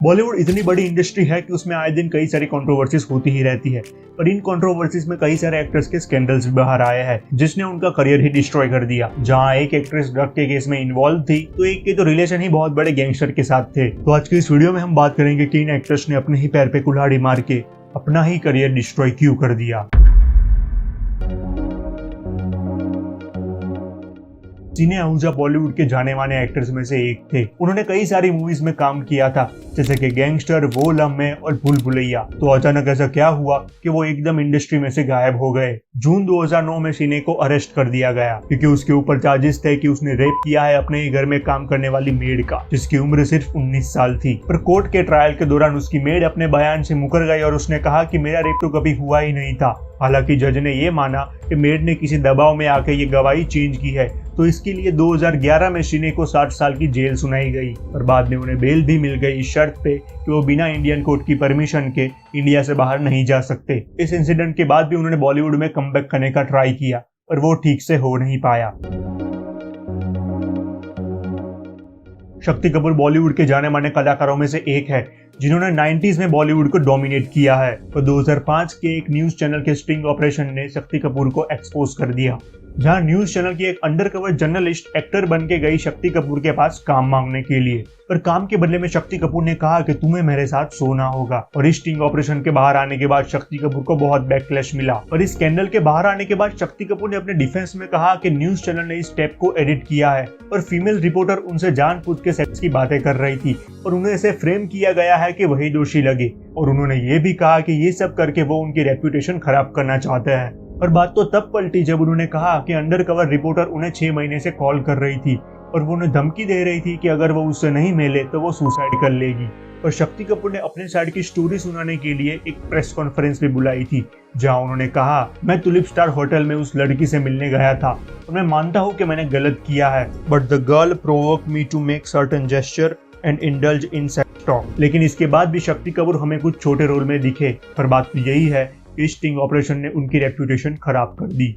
बॉलीवुड इतनी बड़ी इंडस्ट्री है कि उसमें आए दिन कई सारी कंट्रोवर्सीज होती ही रहती है। और इन कंट्रोवर्सीज में कई सारे एक्टर्स के स्कैंडल्स भी बाहर आए हैं जिसने उनका करियर ही डिस्ट्रॉय कर दिया। जहां एक एक्ट्रेस ड्रग के केस में इन्वॉल्व थी तो एक के तो रिलेशन ही बहुत बड़े गैंगस्टर के साथ थे। तो आज की इस वीडियो में हम बात करेंगे कि इन एक्टर्स ने अपने ही पैर पे कुल्हाड़ी मार के अपना ही करियर डिस्ट्रॉय क्यों कर दिया। सिने आहूजा बॉलीवुड के जाने माने एक्टर्स में से एक थे। उन्होंने कई सारी मूवीज में काम किया था जैसे कि गैंगस्टर, वो लम्हे और भूल भुलैया। तो अचानक ऐसा क्या हुआ कि वो एकदम इंडस्ट्री में से गायब हो गए। जून 2009 में सिने को अरेस्ट कर दिया गया क्योंकि उसके ऊपर चार्जेस थे कि उसने रेप किया है अपने ही घर में काम करने वाली मेड का, जिसकी उम्र सिर्फ 19 साल थी। पर कोर्ट के ट्रायल के दौरान उसकी मेड अपने बयान से मुकर गई और उसने कहा कि मेरा रेप तो कभी हुआ ही नहीं था। हालांकि जज ने ये माना कि मेड ने किसी दबाव में आके ये गवाही चेंज की है, तो इसके लिए 2011 में सिने को 60 साल की जेल सुनाई गई। और बाद में उन्हें बेल भी मिल गई इस शर्त पे कि वो बिना इंडियन कोर्ट की परमिशन के इंडिया से बाहर नहीं जा सकते। इस इंसिडेंट के बाद भी उन्होंने बॉलीवुड में कमबैक करने का ट्राई किया पर वो ठीक से हो नहीं पाया। शक्ति कपूर बॉलीवुड के जाने माने कलाकारों में से एक है जिन्होंने 90s में बॉलीवुड को डोमिनेट किया है। तो 2005 के एक न्यूज चैनल के स्टिंग ऑपरेशन ने शक्ति कपूर को एक्सपोज कर दिया, जहां न्यूज चैनल की एक अंडरकवर जर्नलिस्ट एक्टर बन के गई शक्ति कपूर के पास काम मांगने के लिए। पर काम के बदले में शक्ति कपूर ने कहा कि तुम्हें मेरे साथ सोना होगा। और इस स्टिंग ऑपरेशन के बाहर आने के बाद शक्ति कपूर को बहुत बैकलैश मिला। और इस स्कैंडल के बाहर आने के बाद शक्ति कपूर ने अपने डिफेंस में कहा कि न्यूज चैनल ने इस टेप को एडिट किया है और फीमेल रिपोर्टर उनसे जानबूझ के सेक्स की बातें कर रही थी और उन्हें ऐसे फ्रेम किया गया है कि वही दोषी लगे। और उन्होंने ये भी कहा कि ये सब करके वो उनकी रेपुटेशन खराब करना चाहते हैं। और बात तो तब पलटी जब उन्होंने कहा कि अंडरकवर रिपोर्टर उन्हें 6 महीने से कॉल कर रही थी और वो उन्हें धमकी दे रही थी कि अगर वो उससे नहीं मिले तो वो सुसाइड कर लेगी। और शक्ति कपूर ने अपने साइड की स्टोरी सुनाने के लिए एक प्रेस कॉन्फ्रेंस भी बुलाई थी, जहां उन्होंने कहा, मैं टुलिप स्टार होटल में उस लड़की से मिलने गया था और मैं मानता हूँ कि मैंने गलत किया है, but the girl provoked me to make certain gesture and indulge in sex talk. लेकिन इसके बाद भी शक्ति कपूर हमें कुछ छोटे रोल में दिखे। पर बात तो यही है कि स्टिंग ऑपरेशन ने उनकी रेपुटेशन खराब कर दी।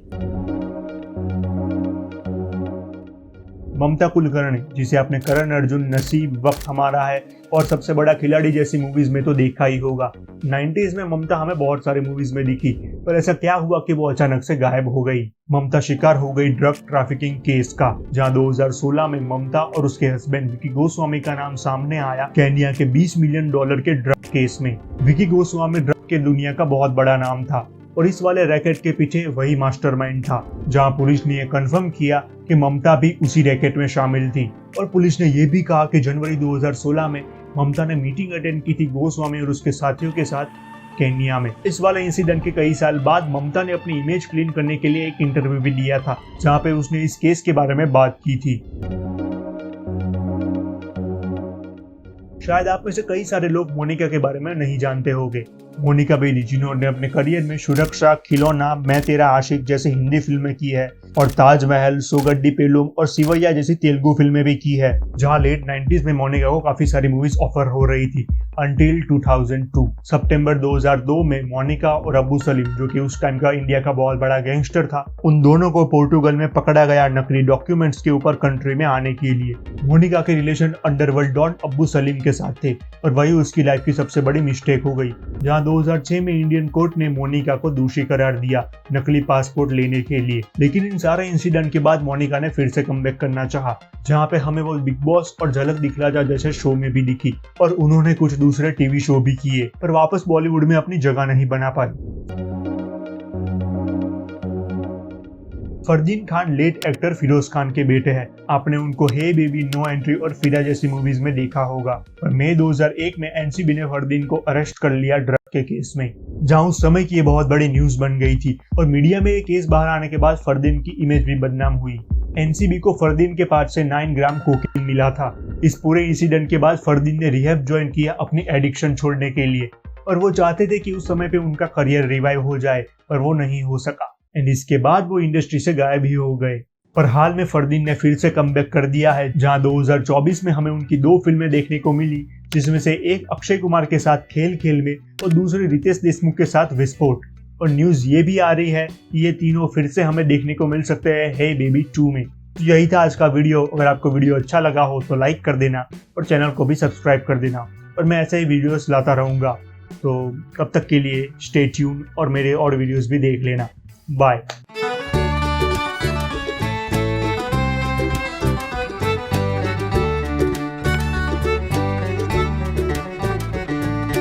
ममता कुलकर्णी, जिसे आपने करण अर्जुन, नसीब, वक्त हमारा है और सबसे बड़ा खिलाड़ी जैसी मूवीज में तो देखा ही होगा। 90s में ममता हमें बहुत सारी मूवीज में दिखी, पर ऐसा क्या हुआ कि वो अचानक से गायब हो गई। ममता शिकार हो गई ड्रग ट्रैफिकिंग केस का, जहां 2016 में ममता और उसके हस्बैंड विकी गोस्वामी का नाम सामने आया केन्या के $20 मिलियन के ड्रग केस में। विकी गोस्वामी ड्रग के दुनिया का बहुत बड़ा नाम था और इस वाले रैकेट के पीछे वही मास्टरमाइंड था, जहां पुलिस ने यह कंफर्म किया कि ममता भी उसी रैकेट में शामिल थी। और पुलिस ने यह भी कहा कि जनवरी 2016 में ममता ने मीटिंग अटेंड की थी गोस्वामी और उसके साथियों के साथ केन्या में। इस वाले इंसिडेंट के कई साल बाद ममता ने अपनी इमेज क्लीन करने के लिए एक इंटरव्यू भी दिया था, जहां पे उसने इस केस के बारे में बात की थी। शायद आप में से कई सारे लोग मोनिका के बारे में नहीं जानते होंगे। मोनिका बेदी, जिन्होंने अपने करियर में सुरक्षा, खिलौना, मैं तेरा आशिक जैसे हिंदी फिल्में की है और ताजमहल, सोगड्डी पेलुम और सिवैया जैसी तेलुगु फिल्में भी की है। जहां लेट 90s में मोनिका को काफी सारी मूवीज ऑफर हो रही थी अंटिल 2002। सितंबर 2002 में मोनिका और अब्बू सलीम, जो कि उस टाइम का इंडिया का बहुत बड़ा गैंगस्टर था, उन दोनों को पोर्टुगल में पकड़ा गया नकली डॉक्यूमेंट्स के ऊपर कंट्री में आने के लिए। मोनिका के रिलेशन अंडरवर्ल्ड डॉन अब्बू सलीम के साथ थे और वही उसकी लाइफ की सबसे बड़ी मिस्टेक हो गई। जहां 2006 में इंडियन कोर्ट ने मोनिका को दोषी करार दिया नकली पासपोर्ट लेने के लिए। लेकिन इन सारे इंसिडेंट के बाद मोनिका ने फिर से कमबैक करना चाहा, जहां पे हमें वो बिग बॉस और झलक दिखला जा जैसे शो में भी दिखी और उन्होंने कुछ दूसरे टीवी शो भी किए, पर वापस बॉलीवुड में अपनी जगह नहीं बना पाई। फरदीन खान लेट एक्टर फिरोज खान के बेटे हैं। आपने उनको हे बेबी, नो एंट्री और फिदा जैसी मूवीज में देखा होगा। और मई 2001 में एनसीबी ने फरदीन को अरेस्ट कर लिया ड्रग के केस में, जहां उस समय की ये बहुत बड़ी न्यूज बन गई थी और मीडिया में ये केस बाहर आने के बाद फरदीन की इमेज भी बदनाम हुई। एनसीबी को फरदीन के पास से 9 ग्राम कोकीन मिला था। इस पूरे इंसिडेंट के बाद फरदीन ने रिहैब ज्वाइन किया अपनी एडिक्शन छोड़ने के लिए और वो चाहते थे कि उस समय पे उनका करियर रिवाइव हो जाए, पर वो नहीं हो सका एंड इसके बाद वो इंडस्ट्री से गायब ही हो गए। पर हाल में फरदीन ने फिर से कमबैक कर दिया है, जहां 2024 में हमें उनकी 2 फिल्में देखने को मिली, जिसमें से एक अक्षय कुमार के साथ खेल खेल में और दूसरी रितेश देशमुख के साथ विस्फोट। और न्यूज ये भी आ रही है कि ये तीनों फिर से हमें देखने को मिल सकते हैं हे बेबी 2 में। तो यही था आज का वीडियो। अगर आपको वीडियो अच्छा लगा हो तो लाइक कर देना और चैनल को भी सब्सक्राइब कर देना। और मैं ऐसे ही वीडियोस लाता रहूँगा। तो तब तक के लिए स्टे ट्यून और मेरे और वीडियोस भी देख लेना। बाय।